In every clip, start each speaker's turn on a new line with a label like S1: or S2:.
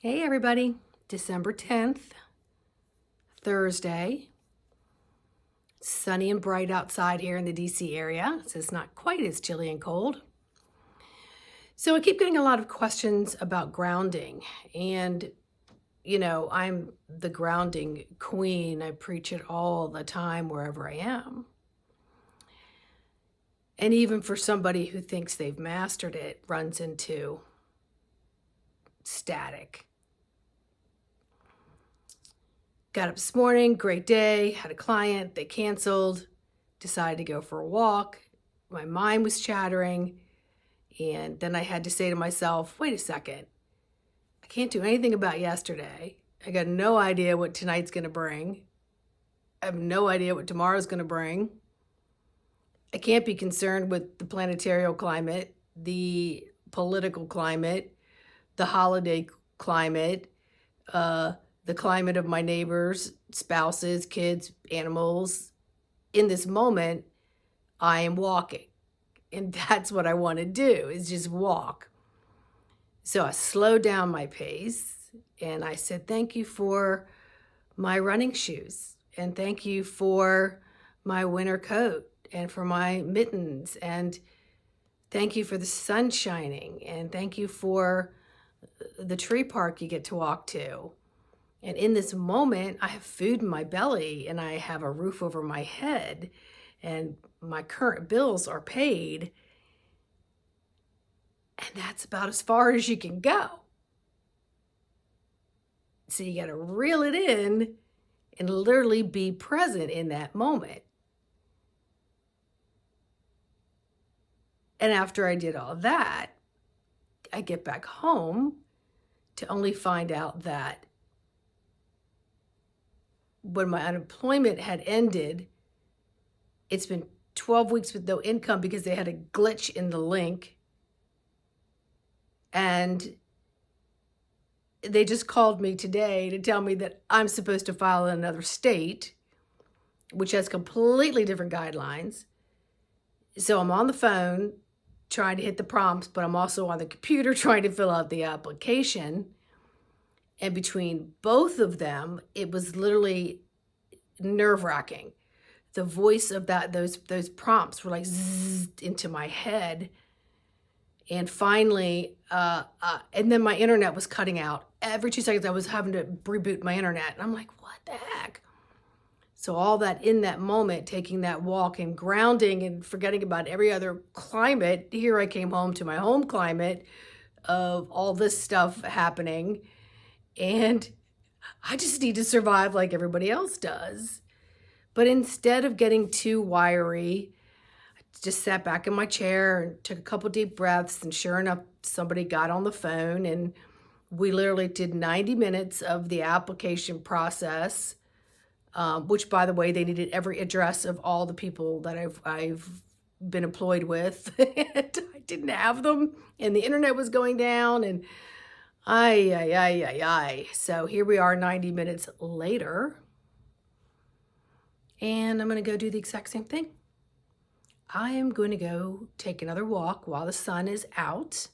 S1: Hey everybody, December 10th, Thursday. Sunny and bright outside here in the DC area, so it's not quite as chilly and cold. So I keep getting a lot of questions about grounding, and I'm the grounding queen. I preach it all the time wherever I am. And even for somebody who thinks they've mastered it, runs into static. Got up this morning, great day, had a client, they canceled, decided to go for a walk. My mind was chattering, and then I had to say to myself, wait a second, I can't do anything about yesterday. I got no idea what tonight's going to bring. I have no idea what tomorrow's going to bring. I can't be concerned with the planetary climate, the political climate, the holiday climate, the climate of my neighbors, spouses, kids, animals. In this moment, I am walking. And that's what I want to do, is just walk. So I slowed down my pace and I said, thank you for my running shoes. And thank you for my winter coat and for my mittens. And thank you for the sun shining. And thank you for the tree park you get to walk to. And in this moment, I have food in my belly and I have a roof over my head and my current bills are paid. And that's about as far as you can go. So you got to reel it in and literally be present in that moment. And after I did all that, I get back home to only find out that when my unemployment had ended, it's been 12 weeks with no income because they had a glitch in the link. And they just called me today to tell me that I'm supposed to file in another state, which has completely different guidelines. So I'm on the phone trying to hit the prompts, but I'm also on the computer trying to fill out the application. And between both of them, it was literally nerve-wracking. The voice of those prompts were like zzz into my head. And finally, and then my internet was cutting out. Every 2 seconds, I was having to reboot my internet. And I'm like, what the heck? So all that in that moment, taking that walk and grounding and forgetting about every other climate, here I came home to my home climate of all this stuff happening. And I just need to survive like everybody else does. But instead of getting too wiry, I just sat back in my chair and took a couple deep breaths. And sure enough, somebody got on the phone and we literally did 90 minutes of the application process, which, by the way, they needed every address of all the people that I've been employed with. And I didn't have them, and the internet was going down, and ay. So here we are 90 minutes later, and I'm going to go do the exact same thing. I am going to go take another walk while the sun is out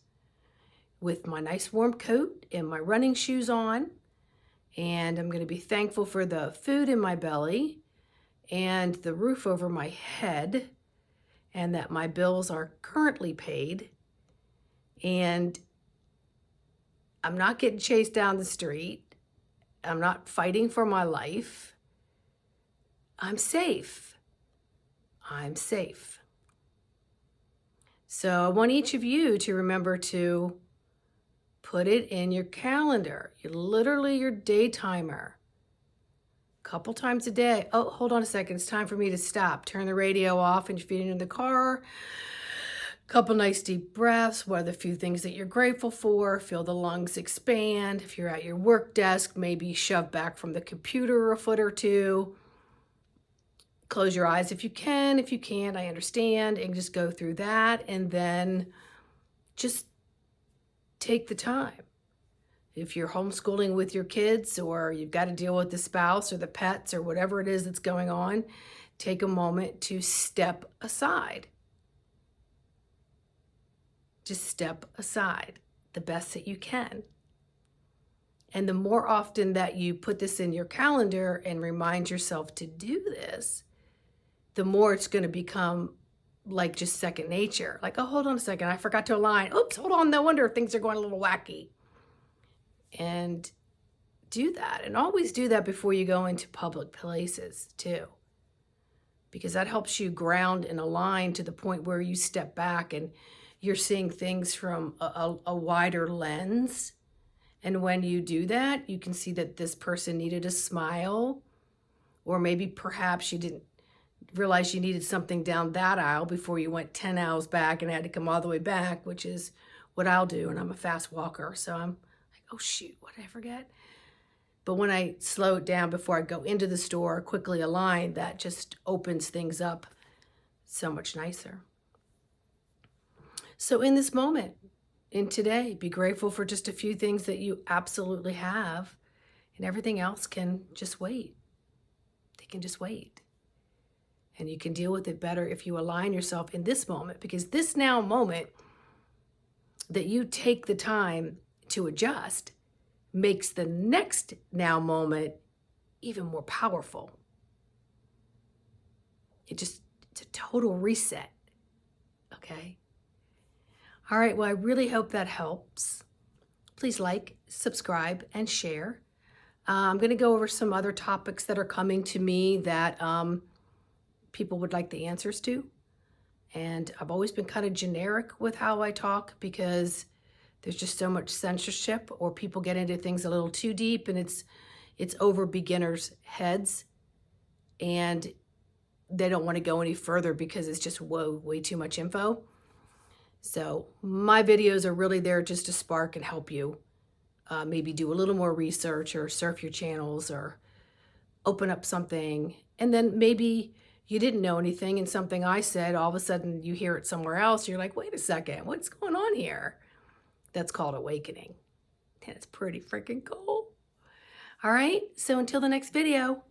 S1: with my nice warm coat and my running shoes on. And I'm going to be thankful for the food in my belly and the roof over my head and that my bills are currently paid. And I'm not getting chased down the street. I'm not fighting for my life. I'm safe. I'm safe. So I want each of you to remember to put it in your calendar, literally your day timer. A couple times a day. Oh, hold on a second. It's time for me to stop. Turn the radio off and you're feeding in the car. Couple nice deep breaths. What are the few things that you're grateful for? Feel the lungs expand. If you're at your work desk, maybe shove back from the computer a foot or two. Close your eyes if you can. If you can't, I understand. And just go through that. And then just take the time. If you're homeschooling with your kids or you've got to deal with the spouse or the pets or whatever it is that's going on, take a moment to step aside. Just step aside the best that you can. And the more often that you put this in your calendar and remind yourself to do this, the more it's going to become like just second nature. Like, oh, hold on a second, I forgot to align. Oops, hold on, no wonder things are going a little wacky. And do that, and always do that before you go into public places too, because that helps you ground and align to the point where you step back and you're seeing things from a wider lens. And when you do that, you can see that this person needed a smile, or maybe perhaps you didn't realize you needed something down that aisle before you went 10 aisles back and had to come all the way back, which is what I'll do. And I'm a fast walker. So I'm like, oh shoot, what did I forget? But when I slow it down before I go into the store, quickly align, that just opens things up so much nicer. So in this moment, in today, be grateful for just a few things that you absolutely have, and everything else can just wait. They can just wait. And you can deal with it better if you align yourself in this moment, because this now moment that you take the time to adjust makes the next now moment even more powerful. It's a total reset. Okay? All right, well, I really hope that helps. Please like, subscribe, and share. I'm going to go over some other topics that are coming to me that people would like the answers to. And I've always been kind of generic with how I talk because there's just so much censorship, or people get into things a little too deep, and it's over beginners' heads, and they don't want to go any further because it's just way too much info. So my videos are really there just to spark and help you maybe do a little more research, or surf your channels, or open up something. And then maybe you didn't know anything, and something I said, all of a sudden you hear it somewhere else. You're like, wait a second, what's going on here? That's called awakening. And it's pretty freaking cool. All right, so until the next video,